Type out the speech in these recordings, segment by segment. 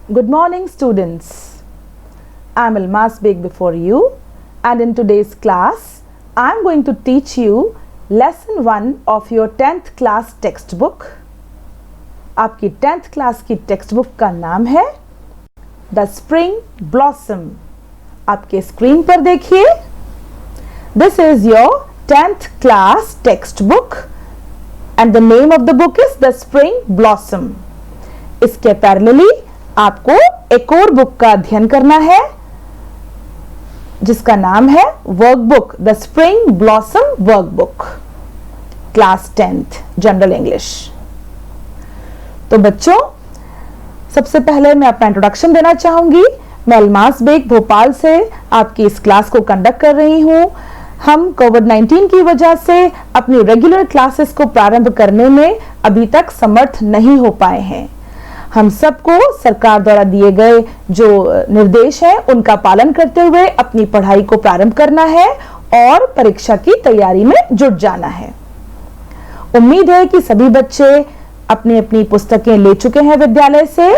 Good morning, students. I am Almas Beg before you, and in today's class, I am going to teach you lesson 1 of your 10th class textbook. आपकी 10th class की textbook का नाम है The Spring Blossom. आपके screen पर देखिए. This is your 10th class textbook and the name of the book is The Spring Blossom. इसके parallelly आपको एक और बुक का अध्ययन करना है जिसका नाम है workbook the spring blossom workbook class 10th general English. तो बच्चों, सबसे पहले मैं अपना इंट्रोडक्शन देना चाहूंगी. मैं अलमास बेग भोपाल से आपकी इस क्लास को कंडक्ट कर रही हूं. हम कोविड-19 की वजह से अपनी रेगुलर क्लासेस को प्रारंभ करने में अभी तक समर्थ नहीं हो पाए हैं. हम सबको सरकार द्वारा दिए गए जो निर्देश हैं उनका पालन करते हुए अपनी पढ़ाई को प्रारंभ करना है और परीक्षा की तैयारी में जुट जाना है. उम्मीद है कि सभी बच्चे अपनी अपनी पुस्तकें ले चुके हैं विद्यालय से.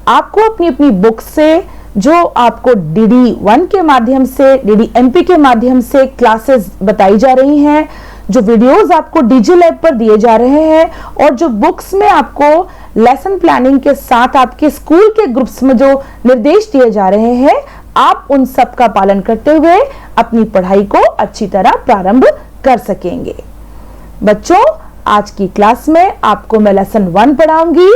आपको अपनी अपनी बुक से जो आपको DD1 के माध्यम से DDMP के माध्यम से क्लासेस बताई जा रही हैं, जो वीडियोस आपको डीजी लैब पर दिए जा रहे हैं और जो बुक्स में आपको लेसन प्लानिंग के साथ आपके स्कूल के ग्रुप्स में जो निर्देश दिए जा रहे हैं, आप उन सब का पालन करते हुए अपनी पढ़ाई को अच्छी तरह प्रारंभ कर सकेंगे. बच्चों, आज की क्लास में आपको मैं लेसन 1 पढ़ाऊंगी.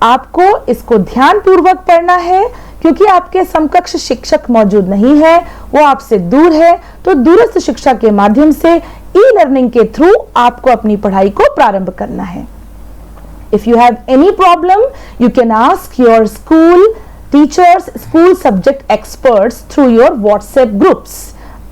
आपको इसको ध्यान पूर्वक पढ़ना है क्योंकि आपके समकक्ष शिक्षक मौजूद नहीं है, वो आपसे दूर है. तो दूरस्थ शिक्षा के माध्यम से ई-लर्निंग के थ्रू आपको अपनी पढ़ाई को प्रारंभ करना है. If you have any problem, you can ask your school teachers, school subject experts through your WhatsApp groups.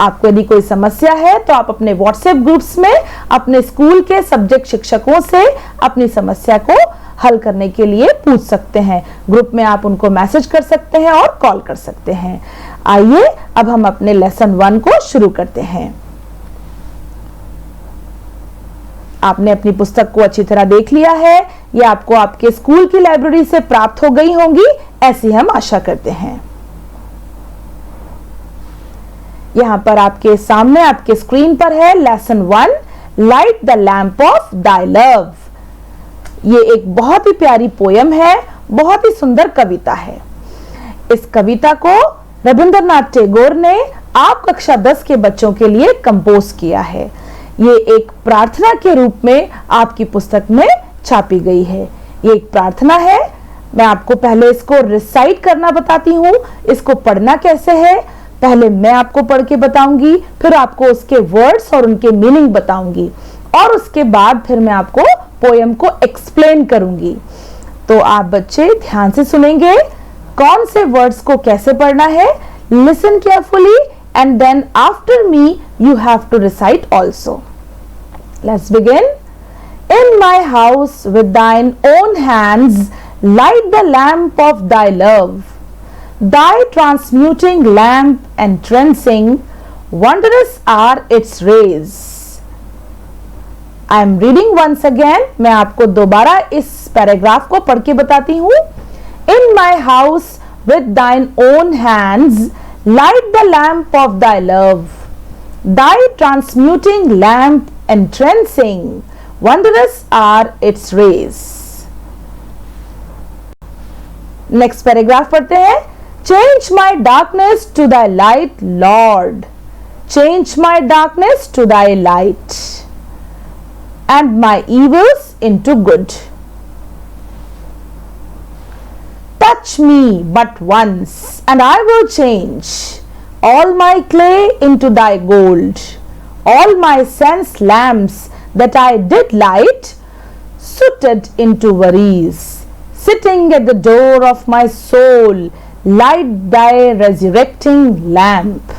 आपको यदि कोई समस्या है तो आप अपने WhatsApp ग्रुप्स में अपने स्कूल के सब्जेक्ट शिक्षकों से अपनी समस्या को हल करने के लिए पूछ सकते हैं. ग्रुप में आप उनको मैसेज कर सकते हैं और कॉल कर सकते हैं. आइए अब हम अपने लेसन 1 को शुरू करते हैं. आपने अपनी पुस्तक को अच्छी तरह देख लिया है. ये आपको आपके स्कूल की लाइब्रेरी से प्राप्त हो गई होंगी, ऐसी हम आशा करते हैं. यहां पर आपके सामने आपके स्क्रीन पर है lesson 1 light the lamp of thy love. ये एक बहुत ही प्यारी पोयम है, बहुत ही सुंदर कविता है. इस कविता को रविंद्रनाथ टैगोर ने आप कक्षा 10 के बच्चों के लिए कंपोज किया है. ये एक प्रार्थना के रूप में आपकी पुस्तक में छापी गई है. ये एक प्रार्थना है. मैं आपको पहले इसको रिसाइट करना बताती हूँ. इसको पढ़ना कैसे है पहले मैं आपको पढ़ के बताऊंगी, फिर आपको उसके वर्ड्स और उनके मीनिंग बताऊंगी और उसके बाद फिर मैं आपको पोयम को एक्सप्लेन करूंगी. तो आप बच्चे ध्यान से सुनेंगे कौन से वर्ड्स को कैसे पढ़ना है. Listen carefully and then after me you have to recite also. Let's begin. In my house with thine own hands light the lamp of thy love. Thy transmuting lamp entrancing wondrous are its rays. I am reading once again. मैं आपको दोबारा इस paragraph को पढ़ के बताती हूँ. In my house with thine own hands light the lamp of thy love. Thy transmuting lamp entrancing wondrous are its rays. Next paragraph पढ़ते हैं. Change my darkness to thy light, Lord. Change my darkness to thy light, and my evils into good. Touch me but once, and I will change all my clay into thy gold. All my sense lamps that I did light, sooted into worries. Sitting at the door of my soul, light thy resurrecting lamp.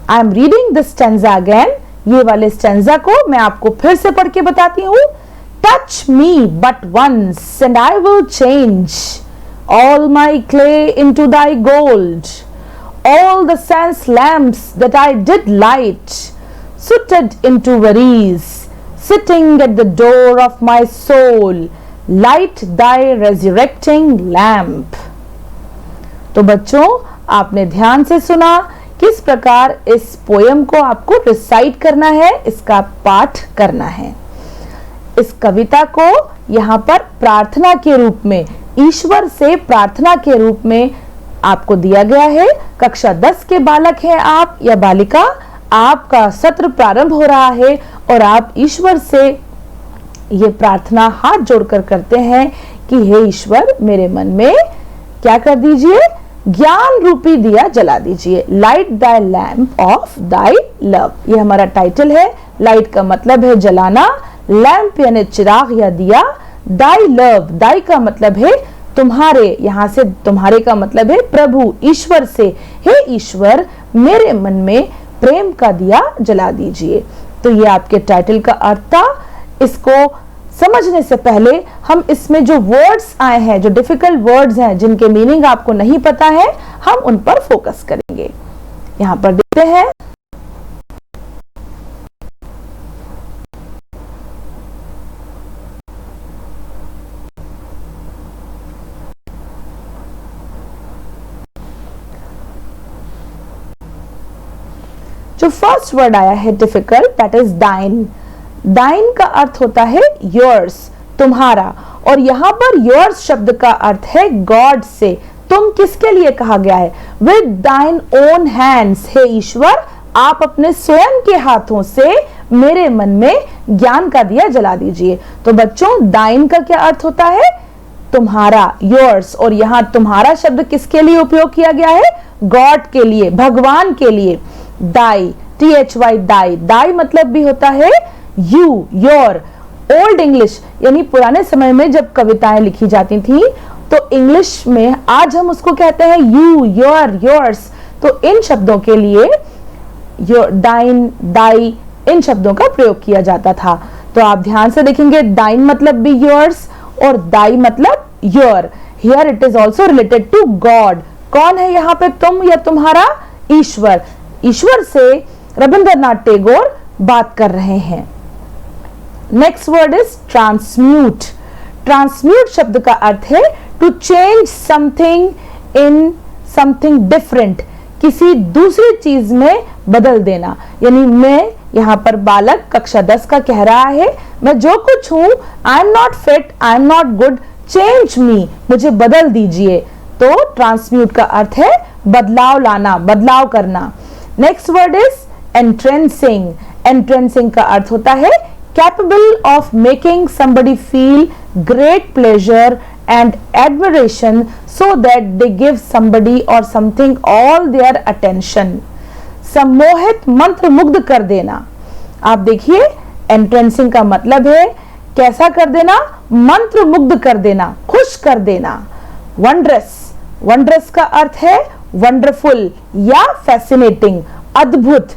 I am reading this stanza again. ये वाले stanza को मैं आपको फिर से पढ़ के बताती हूँ. Touch me but once, and I will change all my clay into thy gold. All the sense lamps that I did light, sooted into worries, sitting at the door of my soul, light thy resurrecting lamp. तो बच्चों आपने ध्यान से सुना, किस प्रकार इस poem को आपको रिसाइट करना है, इसका पाठ करना है। इस कविता को यहाँ पर प्रार्थना के रूप में, ईश्वर से प्रार्थना के रूप में आपको दिया गया है। कक्षा 10 के बालक हैं आप या बालिका, आपका सत्र प्रारंभ हो रहा है और आप ईश्वर से ये प्रार्थना हाथ जोड़कर करते हैं कि हे ईश्वर, मेरे मन में क्या कर दीजिए, ज्ञान रूपी दिया जला दीजिए। Light Dai lamp of thy love, ये हमारा टाइटल है। लाइट का मतलब है जलाना, लैम्प यानी चिराग या दिया, दाई लव, दाई का मतलब है तुम्हारे, यहां से तुम्हारे का मतलब है प्रभु, ईश्वर से, हे ईश्वर मेरे मन में प्रेम का दिया जला दीजिए। तो ये आपके टाइटल का अर्थ था। इसको समझने से पहले हम इसमें जो वर्ड्स आए हैं, जो डिफिकल्ट वर्ड्स हैं, जिनके मीनिंग आपको नहीं पता है, हम उन पर फोकस करेंगे। यहां पर देखते हैं, जो फर्स्ट वर्ड आया है डिफिकल्ट, दैट इज दाइन। दाइन का अर्थ होता है योर्स, तुम्हारा, और यहां पर योर्स शब्द का अर्थ है गॉड से। तुम किसके लिए कहा गया है, विद दाइन ओन हैंड्स, हे ईश्वर आप अपने स्वयं के हाथों से मेरे मन में ज्ञान का दिया जला दीजिए। तो बच्चों दाइन का क्या अर्थ होता है, तुम्हारा, योर्स, और यहां तुम्हारा शब्द किसके लिए उपयोग किया गया है, गॉड के लिए, भगवान के लिए। दाई, THY दाई, दाई मतलब भी होता है यू, योर। ओल्ड इंग्लिश यानी पुराने समय में जब कविताएं लिखी जाती थी तो इंग्लिश में आज हम उसको कहते हैं यू, योर, योर्स। तो इन शब्दों के लिए दाइन, दाई, इन शब्दों का प्रयोग किया जाता था। तो आप ध्यान से देखेंगे, दाइन मतलब भी योर्स और दाई मतलब your. Here it is also related to God. कौन है यहाँ पे तुम या तुम्हारा, ईश्वर। ईश्वर से रविंद्रनाथ टैगोर बात कर रहे हैं। Next word is transmute. Transmute शब्द का अर्थ है to change something in something different, किसी दूसरी चीज में बदल देना। यानी मैं यहाँ पर बालक कक्षा 10 का कह रहा है, मैं जो कुछ हूं, I am not fit, I am not good, change me, मुझे बदल दीजिए। तो ट्रांसम्यूट का अर्थ है बदलाव लाना, बदलाव करना। Next word is entrancing. Entrancing का अर्थ होता है capable of making somebody feel great pleasure and admiration so that they give somebody or something all their attention। सम्मोहित, मंत्र मुग्ध कर देना। आप देखिए एंट्रेंसिंग का मतलब है कैसा कर देना, मंत्र मुग्ध कर देना, खुश कर देना। वंडरस, वंडरस का अर्थ है वंडरफुल या फैसिनेटिंग, अद्भुत,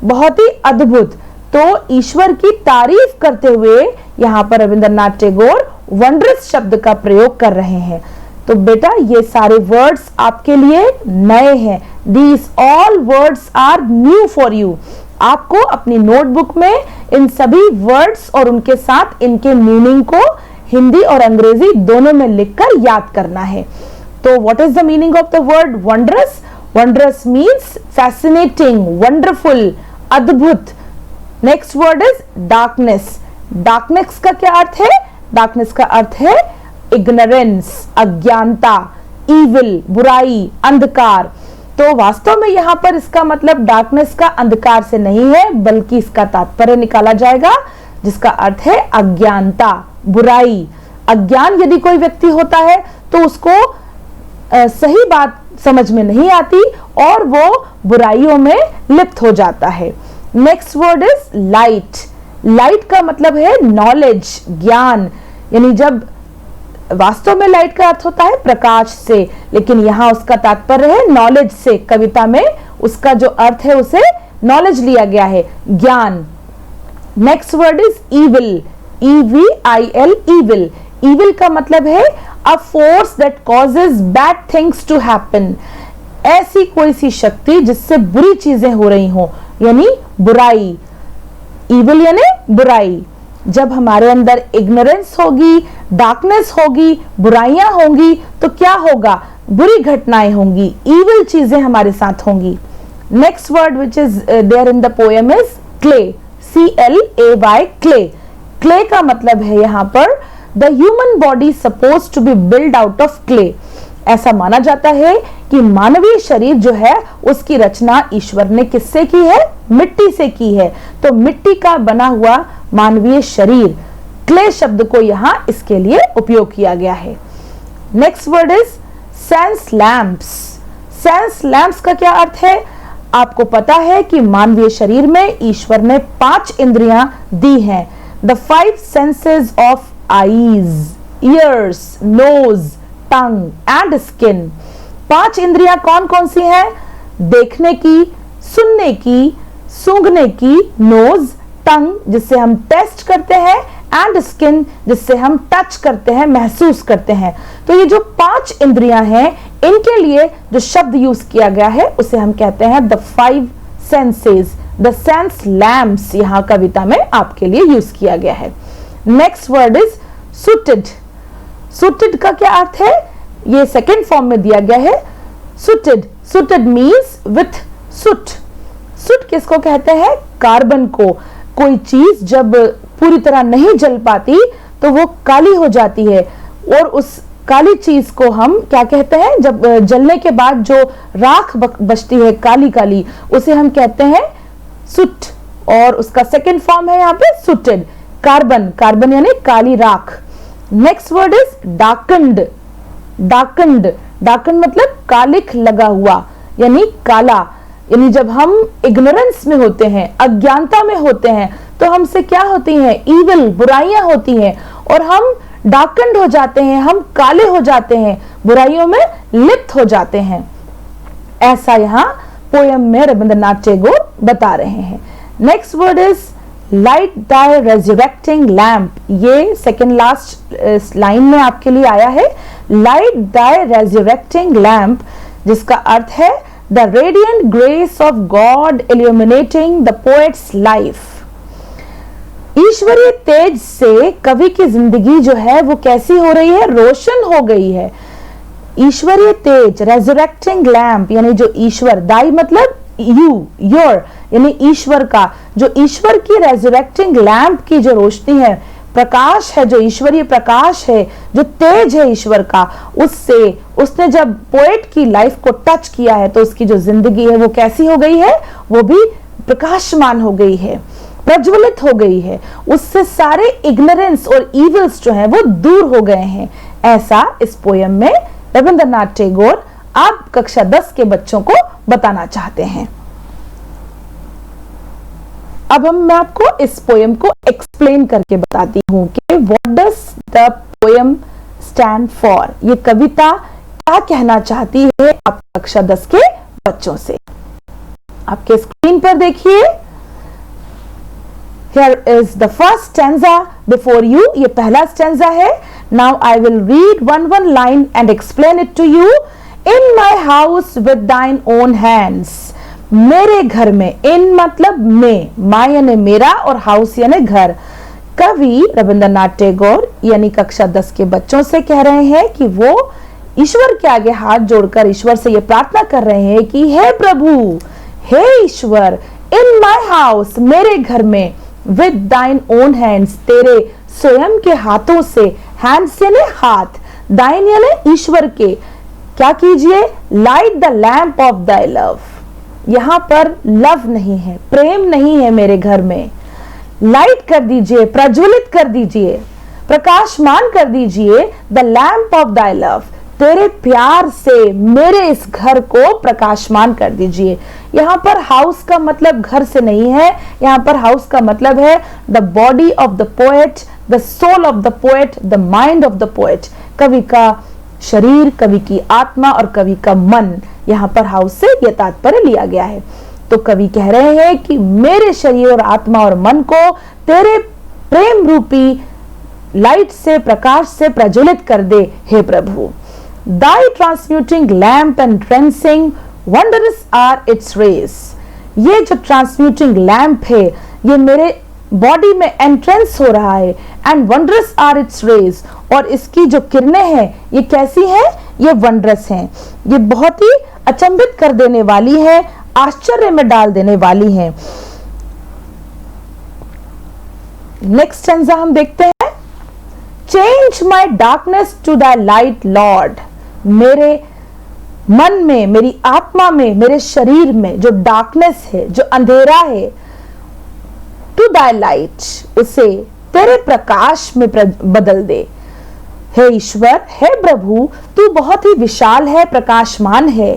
बहुत ही अद्भुत। तो ईश्वर की तारीफ करते हुए यहाँ पर रविंद्रनाथ टैगोर वंडरस शब्द का प्रयोग कर रहे हैं। तो बेटा ये सारे वर्ड्स आपके लिए नए हैं। These all words are new for you। आपको अपनी नोटबुक में इन सभी वर्ड्स और उनके साथ इनके मीनिंग को हिंदी और अंग्रेजी दोनों में लिखकर याद करना है। तो what is the meaning of the word wondrous? Wondrous means fascinating, wonderful, अद्भुत। Next word is darkness. Darkness का क्या अर्थ है? डार्कनेस का अर्थ है इग्नोरेंस, अज्ञानता, इविल, बुराई, अंधकार। तो वास्तव में यहाँ पर इसका मतलब डार्कनेस का अंधकार से नहीं है, बल्कि इसका तात्पर्य निकाला जाएगा जिसका अर्थ है अज्ञानता, बुराई। अज्ञान यदि कोई व्यक्ति होता है तो उसको सही बात समझ में नहीं आती और वो बुराइयों में लिप्त हो जाता है। Next word is light. Light का मतलब है नॉलेज, ज्ञान। यानी जब वास्तव में लाइट का अर्थ होता है प्रकाश से, लेकिन यहाँ उसका तात्पर्य है नॉलेज से। कविता में उसका जो अर्थ है उसे नॉलेज लिया गया है, ज्ञान। Next word is evil. EVIL, evil. Evil का मतलब है a force that causes bad things to happen. ऐसी कोई सी शक्ति जिससे बुरी चीजें हो रही हो, यानी बुराई। इविल यानी बुराई। जब हमारे अंदर इग्नोरेंस होगी, डार्कनेस होगी, बुराइयां होंगी, तो क्या होगा, बुरी घटनाएं होंगी, इविल चीजें हमारे साथ होंगी। Next word which is there in the poem is clay, CLAY, clay. Clay का मतलब है यहाँ पर the human body suppose to be build out of clay. ऐसा माना जाता है कि मानवीय शरीर जो है उसकी रचना ईश्वर ने किससे की है, मिट्टी से की है। तो मिट्टी का बना हुआ मानवीय शरीर, क्ले शब्द को यहां इसके लिए उपयोग किया गया है। Next word is sense lamps. Sense lamps का क्या अर्थ है? आपको पता है कि मानवीय शरीर में ईश्वर ने 5 इंद्रियां दी हैं, the 5 senses of eyes, ears, nose, tongue and skin. 5 इंद्रियां कौन कौन सी हैं? देखने की, सुनने की, सूंघने की, नोज, टंग जिससे हम टेस्ट करते हैं, एंड स्किन जिससे हम टच करते हैं, महसूस करते हैं। तो ये जो 5 इंद्रियां हैं, इनके लिए जो शब्द यूज किया गया है उसे हम कहते हैं the 5 senses, the sense lamps यहां कविता में आपके लिए यूज किया गया है। Next word is suited. Suited का क्या अर्थ है? ये सेकेंड फॉर्म में दिया गया है, suited. Suited means with suit. Suit किसको कहते हैं? कार्बन को। कोई चीज जब पूरी तरह नहीं जल पाती तो वो काली हो जाती है, और उस काली चीज को हम क्या कहते हैं? जब जलने के बाद जो राख बचती है काली काली, उसे हम कहते हैं सुट। और उसका सेकेंड फॉर्म है यहाँ पे सुटेड, कार्बन। कार्बन यानी काली राख। Next word is darkened. Darkened, darkened मतलब कालिख लगा हुआ यानी काला। यानी जब हम इग्नोरेंस में होते हैं, अज्ञानता में होते हैं, तो हमसे क्या होती हैं? इविल, बुराइयां होती हैं, और हम डार्कन्ड हो जाते हैं, हम काले हो जाते हैं, बुराइयों में लिप्त हो जाते हैं। ऐसा यहाँ पोयम में रविंद्रनाथ टैगोर बता रहे हैं। Next word is light thy resurrecting lamp. ये सेकेंड लास्ट लाइन में आपके लिए आया है, लाइट दाई रेजरेक्टिंग लैम्प, जिसका अर्थ है the radiant grace of God illuminating the poets life. ईश्वरीय तेज से कवि की जिंदगी जो है वो कैसी हो रही है? रोशन हो गई है। ईश्वरीय तेज, रेजरेक्टिंग लैम्प यानी जो ईश्वर, दाई मतलब यू, योर यानी ईश्वर का, जो ईश्वर की रेजरेक्टिंग लैम्प की जो रोशनी है, प्रकाश है, जो ईश्वरीय प्रकाश है, जो तेज है ईश्वर का, उससे उसने जब पोएट की लाइफ को टच किया है तो उसकी जो जिंदगी है वो कैसी हो गई है? वो भी प्रकाशमान हो गई है, प्रज्वलित हो गई है। उससे सारे इग्नोरेंस और इविल्स जो हैं वो दूर हो गए हैं। ऐसा इस पोयम में रविंद्रनाथ टैगोर आप कक्षा 10 के बच्चों को बताना चाहते हैं। अब मैं आपको इस पोयम को एक्सप्लेन करके बताती हूँ कि what does the poem stand for. ये कविता क्या कहना चाहती है आप कक्षा 10 के बच्चों से। आपके स्क्रीन पर देखिए, here is the first stanza before you। ये पहला स्टैंजा है। Now I will read one line and explain it to you। In my house with thine own hands। मेरे घर में, इन मतलब में, माय यानी मेरा और हाउस यानी घर। कवि रविंद्रनाथ टैगोर यानी कक्षा 10 के बच्चों से कह रहे हैं कि वो ईश्वर के आगे हाथ जोड़कर ईश्वर से ये प्रार्थना कर रहे हैं कि हे प्रभु, हे ईश्वर, इन माय हाउस, मेरे घर में, विद दाइन ओन हैंड्स, तेरे स्वयं के हाथों से, हैंड्स यानी हाथ, दाइन यानी ईश्वर के, क्या कीजिए? Light the lamp of thy love. यहां पर लव नहीं है, प्रेम नहीं है मेरे घर में। लाइट कर दीजिए, प्रज्वलित कर दीजिए, प्रकाशमान कर दीजिए the lamp of thy love, तेरे प्यार से मेरे इस घर को प्रकाशमान कर दीजिए। यहाँ पर हाउस का मतलब घर से नहीं है, यहाँ पर हाउस का मतलब है the body of the poet, the soul of the poet, the mind of the poet. कवि का शरीर, कवि की आत्मा और कवि का मन, यहाँ पर हाउस से यह तात्पर्य लिया गया है। तो कवि कह रहे हैं कि मेरे शरीर और आत्मा और मन को तेरे प्रेम रूपी लाइट से, प्रकाश से प्रज्वलित कर दे हे प्रभु। Thy transmuting lamp and trancing wondrous are its rays। ये जो ट्रांसम्यूटिंग लैंप है ये मेरे बॉडी में एंट्रेंस हो रहा है, and wondrous are its rays, और इसकी जो किरणें हैं ये कैसी हैं? ये वंडरस हैं, ये बहुत ही अचंभित कर देने वाली है, आश्चर्य में डाल देने वाली हैं। नेक्स्ट स्टैंजा हम देखते हैं, change my darkness to the light lord. मेरे मन में, मेरी आत्मा में, मेरे शरीर में जो डार्कनेस है, जो अंधेरा है, टू द लाइट, उसे तेरे प्रकाश में बदल दे। हे ईश्वर, हे प्रभु, तू बहुत ही विशाल है, प्रकाशमान है,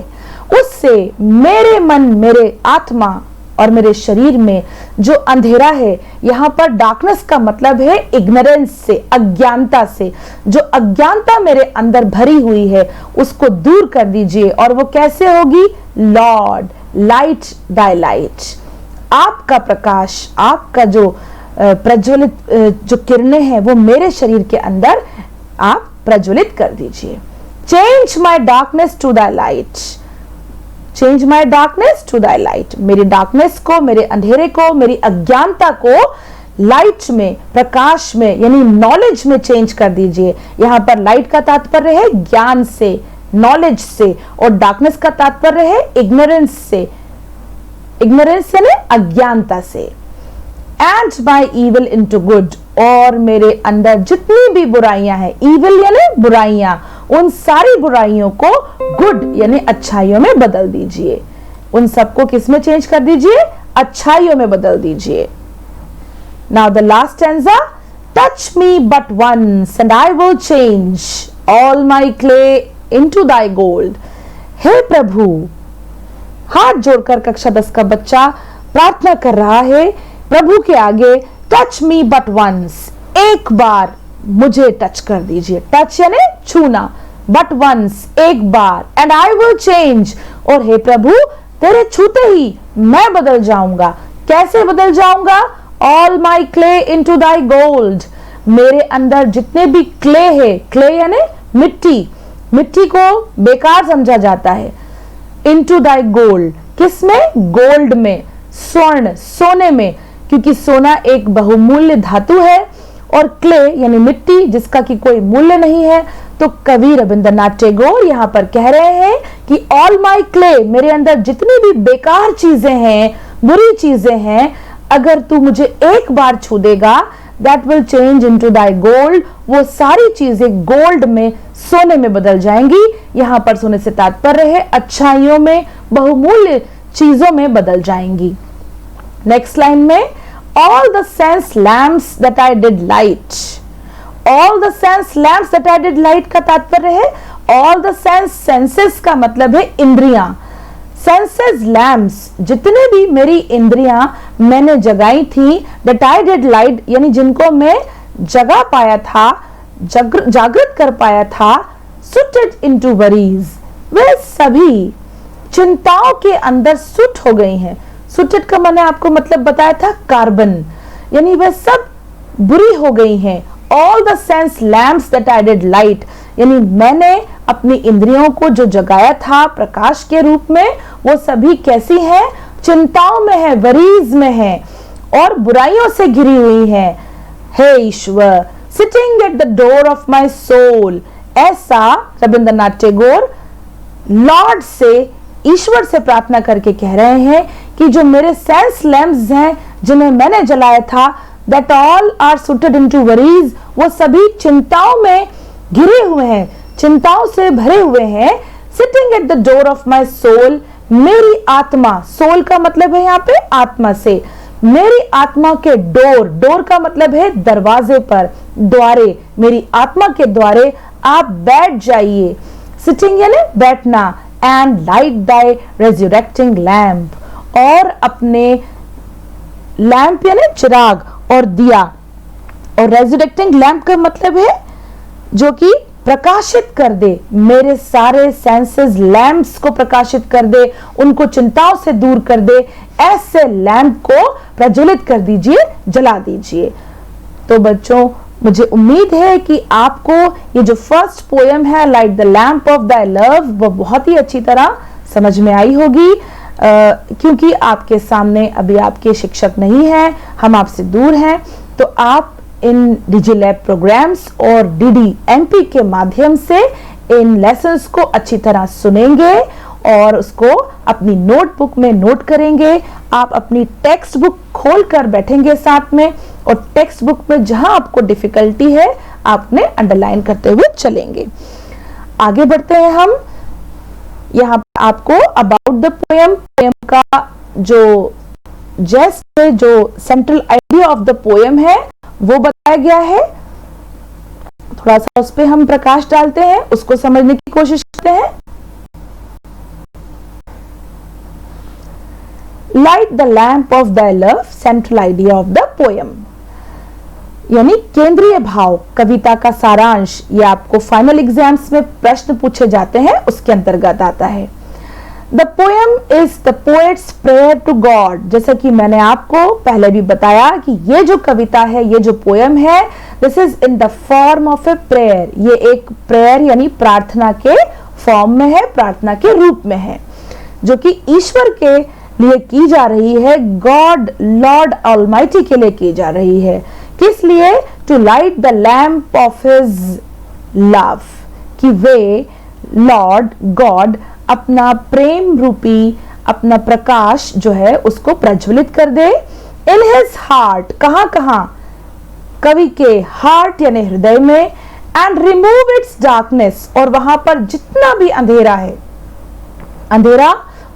उससे मेरे मन, मेरे आत्मा और मेरे शरीर में जो अंधेरा है, यहां पर डार्कनेस का मतलब है इग्नोरेंस से, अज्ञानता से, जो अज्ञानता मेरे अंदर भरी हुई है उसको दूर कर दीजिए। और वो कैसे होगी? लॉर्ड, लाइट दाई लाइट, आपका प्रकाश, आपका जो प्रज्वलित जो किरणें हैं वो मेरे शरीर के अंदर आप प्रज्वलित कर दीजिए। Change my darkness to the light, change my darkness to the light, मेरी डार्कनेस को, मेरे अंधेरे को, मेरी अज्ञानता को लाइट में, प्रकाश में, यानी नॉलेज में चेंज कर दीजिए। यहां पर लाइट का तात्पर्य है ज्ञान से, नॉलेज से, और डार्कनेस का तात्पर्य है इग्नोरेंस से, इग्नोरेंस यानी अज्ञानता से। And my evil into good, और मेरे अंदर जितनी भी बुराइयां हैं, ईविल यानी बुराइयां, उन सारी बुराइयों को गुड यानी अच्छाइयों में बदल दीजिए। उन सबको किस में चेंज कर दीजिए? अच्छाइयों में बदल दीजिए। Now the last stanza, touch me but once and I will change all my clay into thy gold. हे प्रभु, हाथ जोड़कर कक्षा 10 का बच्चा प्रार्थना कर रहा है प्रभु के आगे, टच मी बट वंस, एक बार मुझे टच कर दीजिए। टच यानी छूना, बट वंस, एक बार, एंड आई विल चेंज, और हे प्रभु तेरे छूते ही मैं बदल जाऊंगा। कैसे बदल जाऊंगा? All my clay into thy gold, मेरे अंदर जितने भी क्ले है, क्ले यानी मिट्टी, मिट्टी को बेकार समझा जाता है, इनटू दाई गोल्ड, किसमें? गोल्ड में, स्वर्ण, सोने में, क्योंकि सोना एक बहुमूल्य धातु है और क्ले यानी मिट्टी जिसका कि कोई मूल्य नहीं है। तो कवि रविंद्रनाथ टैगोर यहाँ पर कह रहे हैं कि ऑल माई क्ले, मेरे अंदर जितनी भी बेकार चीजें हैं, बुरी चीजें हैं, अगर तू मुझे एक बार छू देगा, that will change into thy gold, वो सारी चीजें गोल्ड में, सोने में बदल जाएंगी। यहाँ पर सोने से तात्पर्य है अच्छाइयों में, बहुमूल्य चीजों में बदल जाएंगी। नेक्स्ट लाइन में, all the sense lamps that I did light, all the sense lamps that I did light का तात्पर्य है all the sense, senses का मतलब है इंद्रियां, senses lamps, जितने भी मेरी इंद्रियां मैंने जगाई थी, that I did light यानी जिनको मैं जगा पाया था, जागृत कर पाया था, suited into worries, वे सभी चिंताओं के अंदर सुट हो गई हैं। सुटेड का मैंने आपको मतलब बताया था कार्बन, यानी वह सब बुरी हो गई हैं। All the sense lamps that I did light, यानी मैंने अपनी इंद्रियों को जो जगाया था प्रकाश के रूप में, वो सभी कैसी हैं? चिंताओं में है, वरीज में है और बुराइयों से घिरी हुई है। हे ईश्वर, sitting at the door of my soul, ऐसा रविंद्रनाथ टैगोर लॉर्ड से, ईश्वर से प्रार्थना करके कह रहे हैं कि जो मेरे सेंस लैम्प्स हैं जिन्हें मैंने जलाया था, that all are suited into worries, वो सभी चिंताओं में घिरे हुए हैं, चिंताओं से भरे हुए हैं। Sitting at the door of my soul, मेरी आत्मा, सोल का मतलब है यहाँ पे आत्मा से, मेरी आत्मा के डोर, डोर का मतलब है दरवाजे पर, द्वारे, मेरी आत्मा के द्वारे आप बैठ जाइए। सिटिंग यानी बैठना, and light thy resurrecting lamp, और अपने लैम्प यानी चिराग और दिया, और रेजरेक्टिंग लैम्प का मतलब है जो कि प्रकाशित कर दे, मेरे सारे सेंसेस लैम्प्स को प्रकाशित कर दे, उनको चिंताओं से दूर कर दे, ऐसे लैम्प को प्रज्वलित कर दीजिए, जला दीजिए। तो बच्चों, मुझे उम्मीद है कि आपको ये जो फर्स्ट पोएम है light the lamp of thy love, वो बहुत ही अच्छी तरह समझ में आई होगी, क्योंकि आपके सामने अभी आपके शिक्षक नहीं हैं, हम आपसे दूर हैं। तो आप इन डिजी लैब प्रोग्राम्स और DD MP के माध्यम से इन लेसन्स को अच्छी तरह सुनेंगे और उसको अपनी नोटबुक में नोट करेंगे। आप अपनी टेक्स्ट बुक खोल कर बैठेंगे साथ में और टेक्स्ट बुक में जहां आपको डिफिकल्टी है आपने अंडरलाइन करते हुए चलेंगे। आगे बढ़ते हैं हम। यहाँ आपको अबाउट द पोएम का जो जेस्ट जो central idea of the poem है वो बताया गया है। थोड़ा सा उस पर हम प्रकाश डालते हैं, उसको समझने की कोशिश करते हैं। Light the lamp of the love, central idea of the poem, यानी केंद्रीय भाव, कविता का सारांश। ये आपको फाइनल एग्जाम्स में प्रश्न पूछे जाते हैं, उसके अंतर्गत आता है। The poem is the poet's prayer to God. जैसे कि मैंने आपको पहले भी बताया कि ये जो कविता है, ये जो पोएम है, this is in the form of a prayer. ये एक प्रेयर यानी प्रार्थना के फॉर्म में है, प्रार्थना के रूप में है, जो कि ईश्वर के लिए की जा रही है, गॉड लॉर्ड ऑलमाइटी के लिए की जा रही है। किस लिए? To light the lamp of his love, कि वे लॉर्ड गॉड अपना प्रेम रूपी अपना प्रकाश जो है उसको प्रज्वलित कर दे। इन हिज हार्ट, कहां कहां? कवि के हार्ट यानी हृदय में। एंड रिमूव इट्स डार्कनेस, और वहां पर जितना भी अंधेरा है, अंधेरा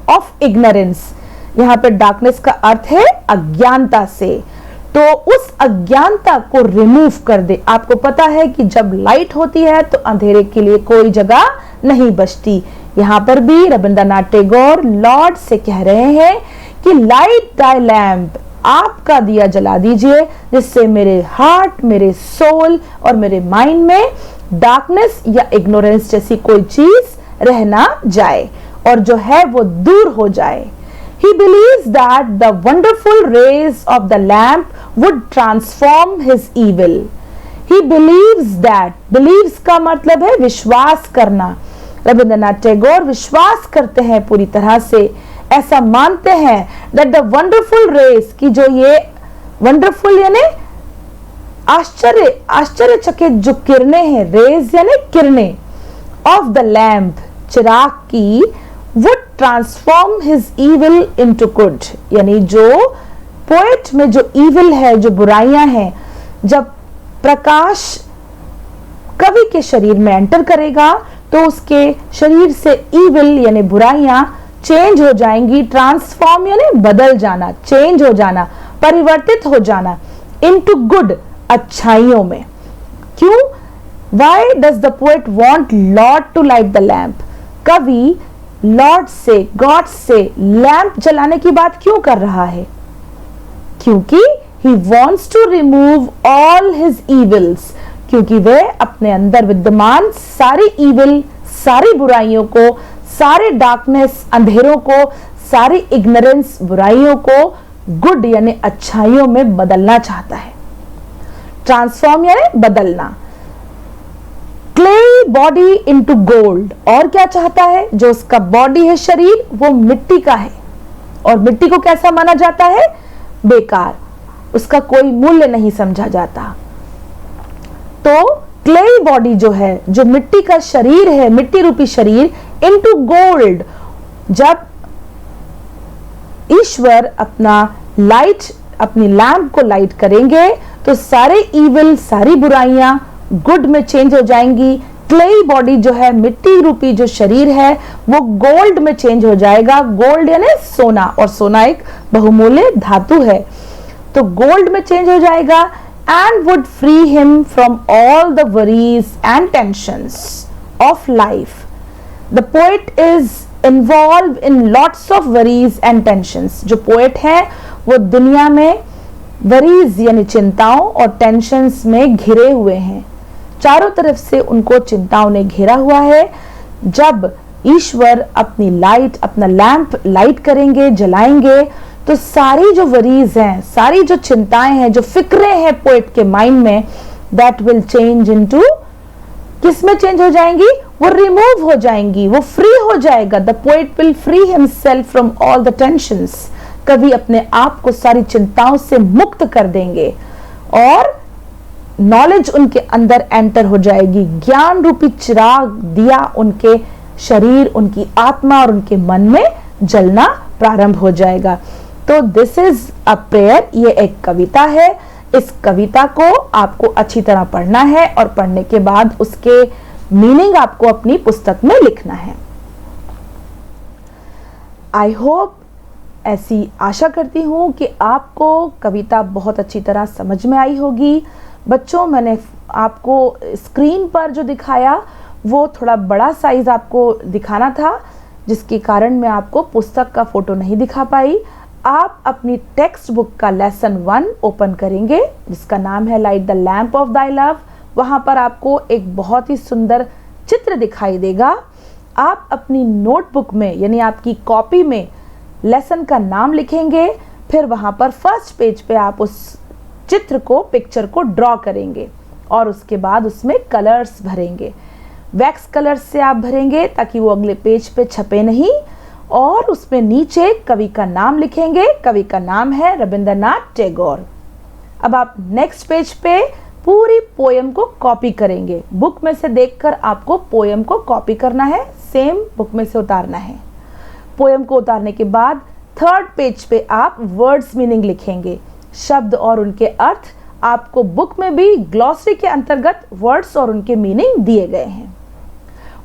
ऑफ इग्नोरेंस, यहां पर डार्कनेस का अर्थ है अज्ञानता से, तो उस अज्ञानता को रिमूव कर दे। आपको पता है कि जब लाइट होती है तो अंधेरे के लिए कोई जगह नहीं बचती। यहां पर भी रविंद्रनाथ टैगोर लॉर्ड से कह रहे हैं कि लाइट दाई लैम्प, आपका दिया जला दीजिए, जिससे मेरे हार्ट, मेरे सोल और मेरे माइंड में डार्कनेस या इग्नोरेंस जैसी कोई चीज रह ना जाए और जो है वो दूर हो जाए। He believes that the wonderful rays of the lamp would transform his evil. He believes that, believes का मतलब है विश्वास करना। रविंद्रनाथ टैगोर विश्वास करते हैं पूरी तरह से, ऐसा मानते हैं that the wonderful rays, की जो ये wonderful यानी आश्चर्यचकित जो किरणें हैं, rays यानी किरणें, of the lamp, चिराग की, would transform his evil into good, यानी जो पोएट में जो evil है, जो बुराइयां हैं, जब प्रकाश कवि के शरीर में एंटर करेगा तो उसके शरीर से evil यानी बुराइयां चेंज हो जाएंगी। ट्रांसफॉर्म यानी बदल जाना, चेंज हो जाना, परिवर्तित हो जाना, into good, अच्छाइयों में। क्यों? Why does the poet want Lord to light the lamp? कवि लॉर्ड से, गॉड से लैंप जलाने की बात क्यों कर रहा है? क्योंकि he wants to remove all his evils, क्योंकि वह अपने अंदर विद्यमान सारी evil, सारी बुराइयों को, सारे डार्कनेस, अंधेरों को, सारी इग्नोरेंस, बुराइयों को गुड यानी अच्छाइयों में बदलना चाहता है। ट्रांसफॉर्म यानी बदलना। क्ले बॉडी इनटू गोल्ड, और क्या चाहता है? जो उसका बॉडी है, शरीर, वो मिट्टी का है और मिट्टी को कैसा माना जाता है? बेकार, उसका कोई मूल्य नहीं समझा जाता। तो क्ले बॉडी जो है, जो मिट्टी का शरीर है, मिट्टी रूपी शरीर, इनटू गोल्ड, जब ईश्वर अपना लाइट, अपनी लैंप को लाइट करेंगे तो सारे इविल, सारी बुराइयां गुड में चेंज हो जाएंगी। क्ले बॉडी जो है, मिट्टी रूपी जो शरीर है, वो गोल्ड में चेंज हो जाएगा। गोल्ड यानी सोना, और सोना एक बहुमूल्य धातु है, तो गोल्ड में चेंज हो जाएगा। And wood free him from all the worries and tensions of life. The poet is involve in lots of worries and tensions. जो पोएट है वो दुनिया में वरीज यानी चिंताओं और टेंशंस में घिरे हुए हैं, चारों तरफ से उनको चिंताओं ने घेरा हुआ है। जब ईश्वर अपनी लाइट, अपना लैंप लाइट करेंगे, जलाएंगे, तो सारी जो वरीज हैं, सारी जो चिंताएं हैं, जो फिक्रें हैं पोएट के माइंड में, दैट विल चेंज इनटू, किस में चेंज हो जाएंगी? वो रिमूव हो जाएंगी, वो फ्री हो जाएगा। The poet will free himself from all the tensions. कवि अपने आप को सारी चिंताओं से मुक्त कर देंगे और नॉलेज उनके अंदर एंटर हो जाएगी, ज्ञान रूपी चिराग दिया उनके शरीर, उनकी आत्मा और उनके मन में जलना प्रारंभ हो जाएगा। तो दिस इज अ प्रेयर, ये एक कविता है। इस कविता को आपको अच्छी तरह पढ़ना है और पढ़ने के बाद उसके मीनिंग आपको अपनी पुस्तक में लिखना है। आई होप, ऐसी आशा करती हूँ कि आपको कविता बहुत अच्छी तरह समझ में आई होगी। बच्चों, मैंने आपको स्क्रीन पर जो दिखाया वो थोड़ा बड़ा साइज आपको दिखाना था, जिसके कारण मैं आपको पुस्तक का फोटो नहीं दिखा पाई। आप अपनी टेक्स्ट बुक का लेसन 1 ओपन करेंगे, जिसका नाम है light the lamp of thy love. वहाँ पर आपको एक बहुत ही सुंदर चित्र दिखाई देगा। आप अपनी नोटबुक में यानी आपकी कॉपी में लेसन का नाम लिखेंगे, फिर वहाँ पर फर्स्ट पेज पे आप उस चित्र को, पिक्चर को ड्रॉ करेंगे और उसके बाद उसमें कलर्स भरेंगे। वैक्स कलर्स से आप भरेंगे ताकि वो अगले पेज पे छपे नहीं, और उसमें नीचे कवि का नाम लिखेंगे। कवि का नाम है रविंद्रनाथ टैगोर। अब आप नेक्स्ट पेज पे पूरी पोयम को कॉपी करेंगे। बुक में से देखकर आपको पोयम को कॉपी करना है, सेम बुक में से उतारना है। पोयम को उतारने के बाद थर्ड पेज पे आप वर्ड्स मीनिंग लिखेंगे, शब्द और उनके अर्थ। आपको बुक में भी ग्लॉसरी के अंतर्गत वर्ड्स और उनके मीनिंग दिए गए हैं।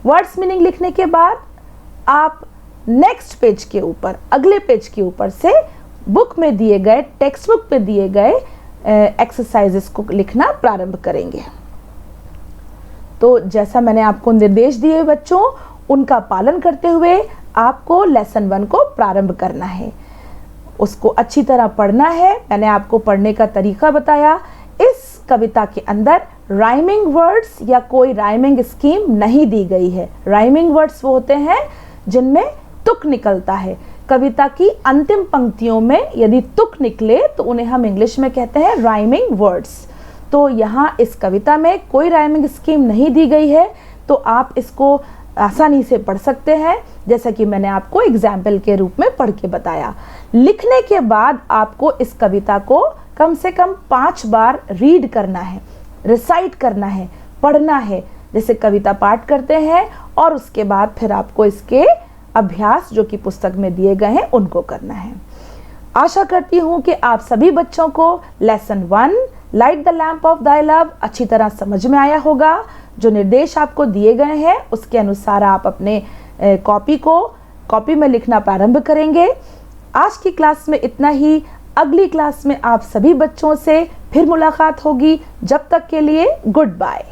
वर्ड्स मीनिंग लिखने के बाद आप नेक्स्ट पेज के ऊपर, अगले पेज के ऊपर से बुक में दिए गए, टेक्स्ट बुक में दिए गए एक्सरसाइजेस को लिखना प्रारंभ करेंगे। तो जैसा मैंने आपको निर्देश दिए बच्चों, उनका पालन करते हुए आपको लेसन 1 को प्रारंभ करना है। उसको अच्छी तरह पढ़ना है। मैंने आपको पढ़ने का तरीका बताया। इस कविता के अंदर राइमिंग वर्ड्स या कोई राइमिंग स्कीम नहीं दी गई है। राइमिंग वर्ड्स वो होते हैं जिनमें तुक निकलता है। कविता की अंतिम पंक्तियों में यदि तुक निकले तो उन्हें हम इंग्लिश में कहते हैं राइमिंग वर्ड्स। तो यहाँ इस कविता में कोई राइमिंग स्कीम नहीं दी गई है, तो आप इसको आसानी से पढ़ सकते हैं, जैसा कि मैंने आपको एग्जाम्पल के रूप में पढ़ के बताया। लिखने के बाद आपको इस कविता को कम से कम 5 बार रीड करना है, रिसाइट करना है, पढ़ना है, जैसे कविता पाठ करते हैं, और उसके बाद फिर आपको इसके अभ्यास जो कि पुस्तक में दिए गए हैं उनको करना है। आशा करती हूँ कि आप सभी बच्चों को lesson 1 light the lamp of thy love अच्छी तरह समझ में आया होगा। जो निर्देश आपको दिए गए हैं उसके अनुसार आप अपने कॉपी में लिखना प्रारंभ करेंगे। आज की क्लास में इतना ही। अगली क्लास में आप सभी बच्चों से फिर मुलाकात होगी। जब तक के लिए गुड बाय।